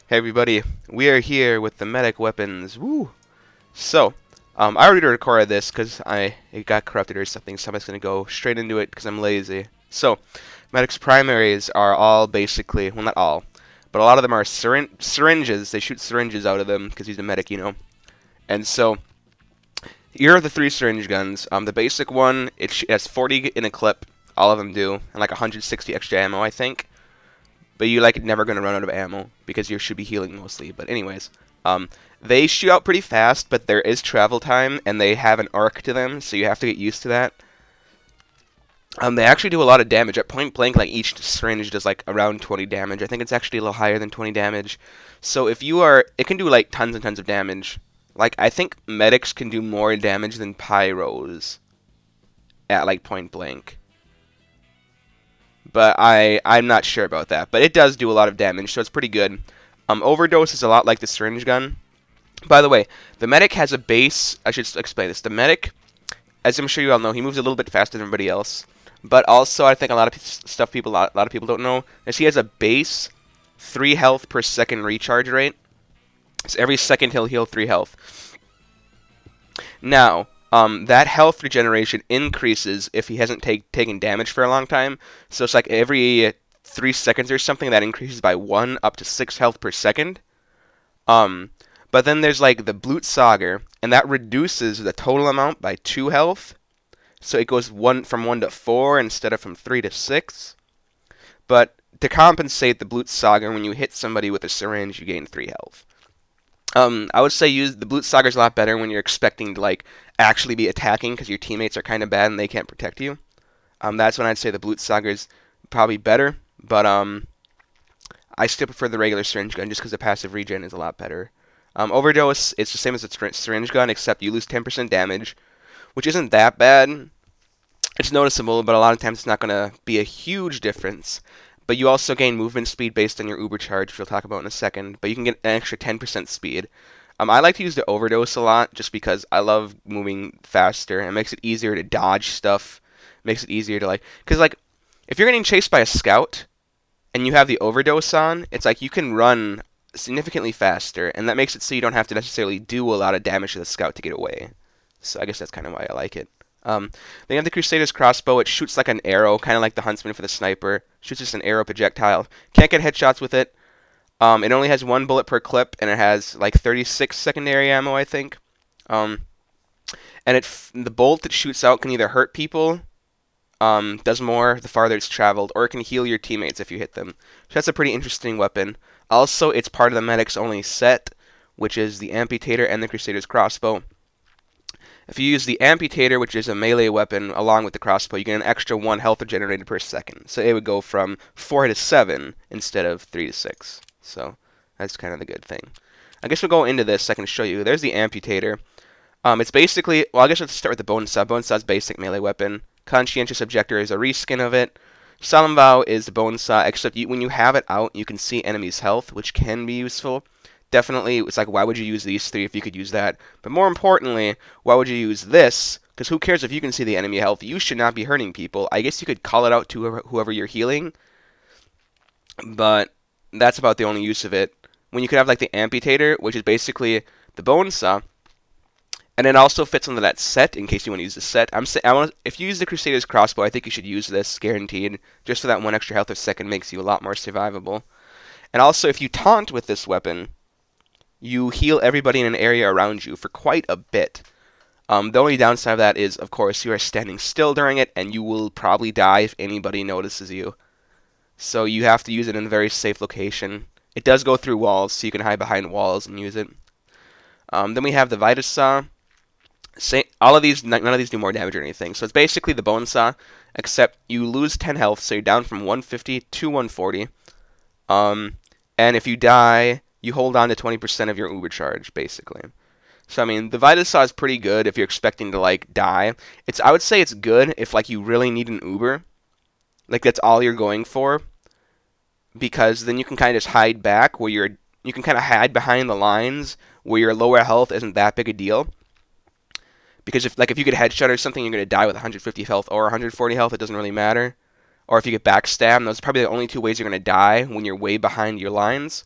Hey everybody, we are here with the medic weapons. Woo! So, I already recorded this because it got corrupted or something, so I'm just gonna go straight into it because I'm lazy. So, medic's primaries are all basically, well, not all, but a lot of them are syringes. They shoot syringes out of them because he's a medic, you know. And so, here are the 3 syringe guns. The basic one, it has 40 in a clip. All of them do, and like 160 extra ammo, I think. But you're like never going to run out of ammo because you should be healing mostly. But anyways, they shoot out pretty fast, but there is travel time, and they have an arc to them, so you have to get used to that. They actually do a lot of damage. At point blank, like each syringe does like around 20 damage. I think it's actually a little higher than 20 damage. So if you are, it can do like tons and tons of damage. Like I think medics can do more damage than pyros at like point blank. But I'm not sure about that. But it does do a lot of damage, so it's pretty good. Overdose is a lot like the syringe gun. By the way, the medic has a base. I should explain this. The medic, as I'm sure you all know, he moves a little bit faster than everybody else. But also, I think a lot of people don't know is he has a base 3 health per second recharge rate. So every second he'll heal 3 health. Now, that health regeneration increases if he hasn't taken damage for a long time. So it's like every 3 seconds or something that increases by 1 up to 6 health per second. But then there's like the Blutsager, and that reduces the total amount by 2 health. So it goes from 1 to 4 instead of from 3 to 6. But to compensate the Blutsager, when you hit somebody with a syringe, you gain 3 health. I would say use the Blutsager's a lot better when you're expecting to like actually be attacking because your teammates are kind of bad and they can't protect you. That's when I'd say the Blutsager's probably better, but I still prefer the regular syringe gun just because the passive regen is a lot better. Overdose, it's the same as a syringe gun except you lose 10% damage, which isn't that bad. It's noticeable, but a lot of times it's not going to be a huge difference. But you also gain movement speed based on your uber charge, which we'll talk about in a second. But you can get an extra 10% speed. I like to use the overdose a lot, just because I love moving faster. It makes it easier to dodge stuff. It makes it easier to like, because like, if you're getting chased by a scout, and you have the overdose on, it's like you can run significantly faster, and that makes it so you don't have to necessarily do a lot of damage to the scout to get away. So I guess that's kind of why I like it. Then you have the Crusader's crossbow. It shoots like an arrow, kind of like the Huntsman for the sniper. Shoots just an arrow projectile. Can't get headshots with it. It only has 1 bullet per clip, and it has like 36 secondary ammo, I think. And the bolt that shoots out can either hurt people, does more the farther it's traveled, or it can heal your teammates if you hit them. So that's a pretty interesting weapon. Also, it's part of the medic's only set, which is the Amputator and the Crusader's crossbow. If you use the Amputator, which is a melee weapon, along with the crossbow, you get an extra 1 health generated per second. So it would go from 4 to 7 instead of 3 to 6. So that's kind of the good thing. I guess we'll go into this. I can show you. There's the Amputator. It's basically, well, I guess let's start with the Bone Saw. Bone Saw's basic melee weapon. Conscientious Objector is a reskin of it. Solemn Vow is the Bone Saw, except when you have it out, you can see enemies' health, which can be useful. Definitely, it's like, why would you use these 3 if you could use that? But more importantly, why would you use this? Because who cares if you can see the enemy health? You should not be hurting people. I guess you could call it out to whoever you're healing, but that's about the only use of it. When you could have like the Amputator, which is basically the Bone Saw, and it also fits into that set in case you want to use the set. If you use the Crusader's crossbow, I think you should use this, guaranteed, just so that 1 extra health a second makes you a lot more survivable. And also, if you taunt with this weapon, you heal everybody in an area around you for quite a bit. The only downside of that is, of course, you are standing still during it, and you will probably die if anybody notices you. So you have to use it in a very safe location. It does go through walls, so you can hide behind walls and use it. Then we have the Vitus Saw. None of these do more damage or anything. So it's basically the Bone Saw, except you lose 10 health, so you're down from 150 to 140. And if you die, you hold on to 20% of your uber charge, basically. So, I mean, the Vitus Saw is pretty good if you're expecting to, like, die. I would say it's good if, like, you really need an uber. Like, that's all you're going for. Because then you can kind of just hide back where you can kind of hide behind the lines where your lower health isn't that big a deal. Because if you get headshot or something, you're going to die with 150 health or 140 health. It doesn't really matter. Or if you get backstabbed, those are probably the only 2 ways you're going to die when you're way behind your lines.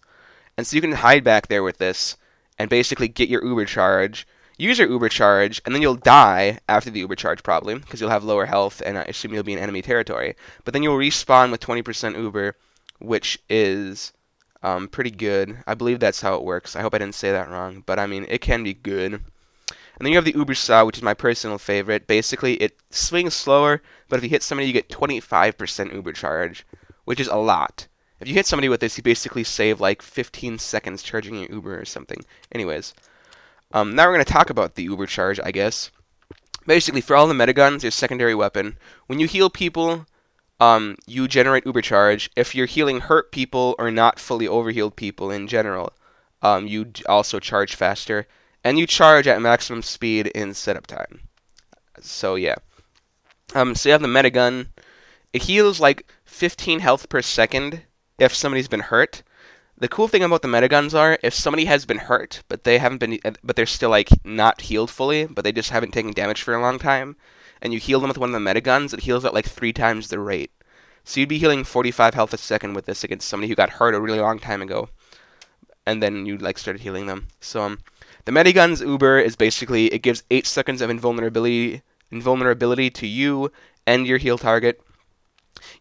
And so you can hide back there with this and basically get your uber charge, use your uber charge, and then you'll die after the uber charge probably, because you'll have lower health and I assume you'll be in enemy territory. But then you'll respawn with 20% uber, which is pretty good. I believe that's how it works. I hope I didn't say that wrong, but I mean, it can be good. And then you have the uber saw, which is my personal favorite. Basically, it swings slower, but if you hit somebody, you get 25% uber charge, which is a lot. If you hit somebody with this, you basically save like 15 seconds charging your Uber or something. Anyways, now we're going to talk about the Uber charge, I guess. Basically, for all the metaguns, your secondary weapon. When you heal people, you generate Uber charge. If you're healing hurt people or not fully overhealed people in general, you also charge faster. And you charge at maximum speed in setup time. So yeah. So you have the metagun. It heals like 15 health per second if somebody's been hurt. The cool thing about the metaguns are, if somebody has been hurt, but they're still like not healed fully, but they just haven't taken damage for a long time, and you heal them with one of the metaguns, it heals at like 3 times the rate. So you'd be healing 45 health a second with this against somebody who got hurt a really long time ago, and then you like started healing them. So the metagun's Uber is basically, it gives 8 seconds of invulnerability to you and your heal target.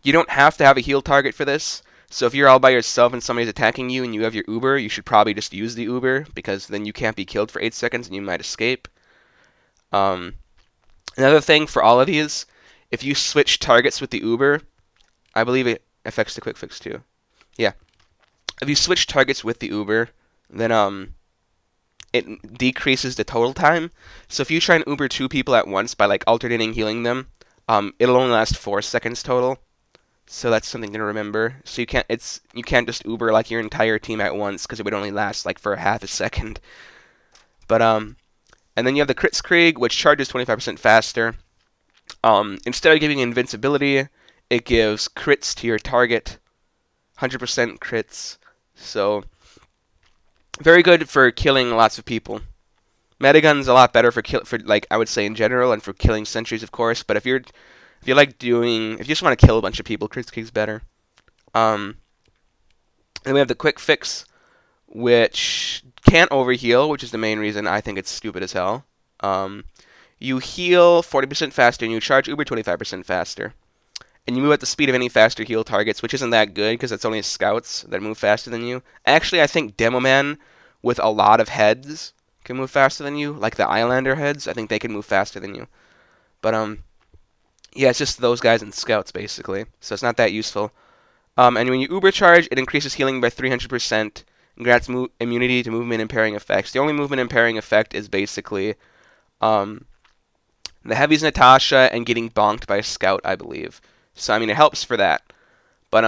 You don't have to have a heal target for this. So if you're all by yourself and somebody's attacking you and you have your Uber, you should probably just use the Uber, because then you can't be killed for 8 seconds and you might escape. Another thing for all of these, if you switch targets with the Uber, I believe it affects the quick fix too. Yeah. If you switch targets with the Uber, then it decreases the total time. So if you try and Uber 2 people at once by like alternating healing them, it'll only last 4 seconds total. So that's something to remember. So you can't just Uber like your entire team at once, because it would only last like for half a second. But and then you have the Kritzkrieg, which charges 25% faster. Instead of giving invincibility, it gives crits to your target, 100% crits. So very good for killing lots of people. Metagun's a lot better for like I would say in general, and for killing sentries of course. But if you just want to kill a bunch of people, Kritzkrieg's better. Then we have the quick fix, which can't overheal, which is the main reason I think it's stupid as hell. You heal 40% faster, and you charge Uber 25% faster. And you move at the speed of any faster heal targets, which isn't that good, because it's only scouts that move faster than you. Actually, I think Demoman with a lot of heads can move faster than you, like the Islander heads. I think they can move faster than you. But, yeah, it's just those guys and scouts, basically. So it's not that useful. And when you Uber charge, it increases healing by 300% and grants immunity to movement impairing effects. The only movement impairing effect is basically the Heavy's Natasha and getting bonked by a scout, I believe. So, I mean, it helps for that. But,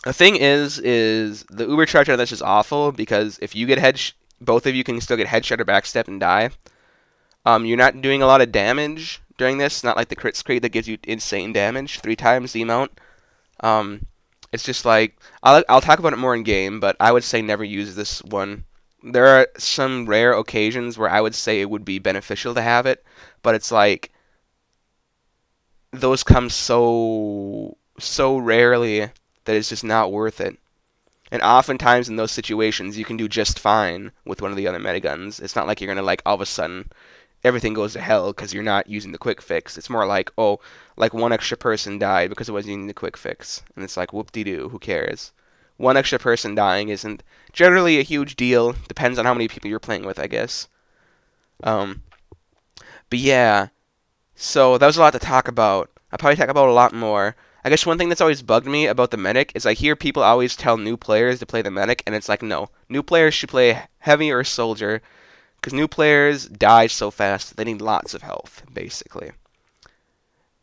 the thing is the Uber charge on this is awful, because if you get both of you can still get headshot or backstep and die. You're not doing a lot of damage during this, not like the Kritzkrieg that gives you insane damage, 3 times the amount. It's just like, I'll talk about it more in game, but I would say never use this one. There are some rare occasions where I would say it would be beneficial to have it, but it's like, those come so rarely that it's just not worth it. And oftentimes in those situations, you can do just fine with one of the other metaguns. It's not like you're going to, like, all of a sudden, everything goes to hell because you're not using the quick fix. It's more like, oh, like 1 extra person died because it wasn't using the quick fix. And it's like, whoop-de-doo, who cares? 1 extra person dying isn't generally a huge deal. Depends on how many people you're playing with, I guess. But yeah, so that was a lot to talk about. I'll probably talk about a lot more. I guess one thing that's always bugged me about the medic is I hear people always tell new players to play the medic, and it's like, no. New players should play heavy or soldier, because new players die so fast, they need lots of health, basically.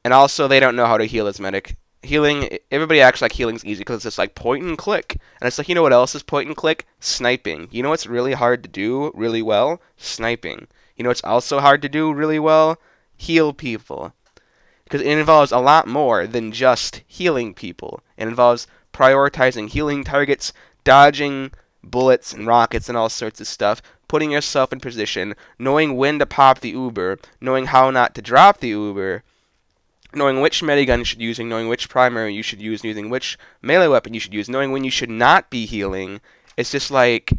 And also, they don't know how to heal as medic. Healing, everybody acts like healing's easy, because it's just like point and click. And it's like, you know what else is point and click? Sniping. You know what's really hard to do really well? Sniping. You know what's also hard to do really well? Heal people. Because it involves a lot more than just healing people. It involves prioritizing healing targets, dodging bullets and rockets and all sorts of stuff, putting yourself in position, knowing when to pop the Uber, knowing how not to drop the Uber, knowing which metagun you should use, knowing which primary you should use, using which melee weapon you should use, knowing when you should not be healing, It's just like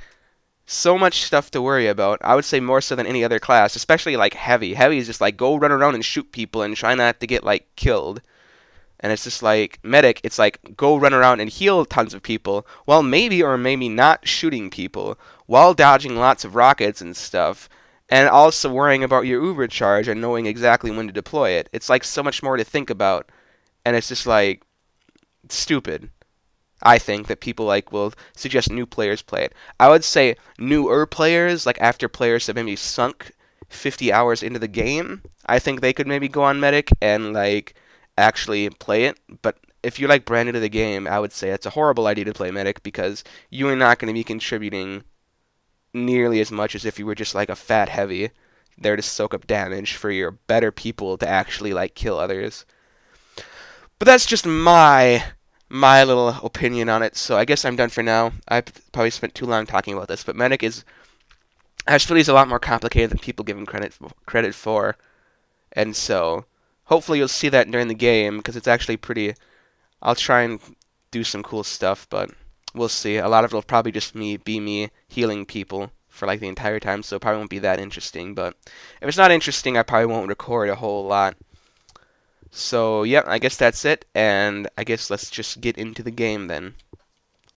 so much stuff to worry about. I would say more so than any other class, especially like heavy. Heavy is just like go run around and shoot people and try not to get like killed. And it's just like medic, it's like go run around and heal tons of people while maybe or maybe not shooting people, while dodging lots of rockets and stuff, and also worrying about your Uber charge and knowing exactly when to deploy it. It's like so much more to think about, and it's just like stupid. I think that people like will suggest new players play it. I would say newer players, like after players have maybe sunk 50 hours into the game, I think they could maybe go on medic and like actually play it. But if you're like brand new to the game, I would say it's a horrible idea to play medic because you are not going to be contributing nearly as much as if you were just like a fat heavy there to soak up damage for your better people to actually like kill others. But that's just my little opinion on it. So I guess I'm done for now. I probably spent too long talking about this, but medic is actually is a lot more complicated than people give him credit for, and so hopefully you'll see that during the game because it's actually pretty. I'll try and do some cool stuff, but we'll see. A lot of it will probably just be me healing people for like the entire time, so it probably won't be that interesting. But if it's not interesting, I probably won't record a whole lot. So, yeah, I guess that's it, and I guess let's just get into the game then.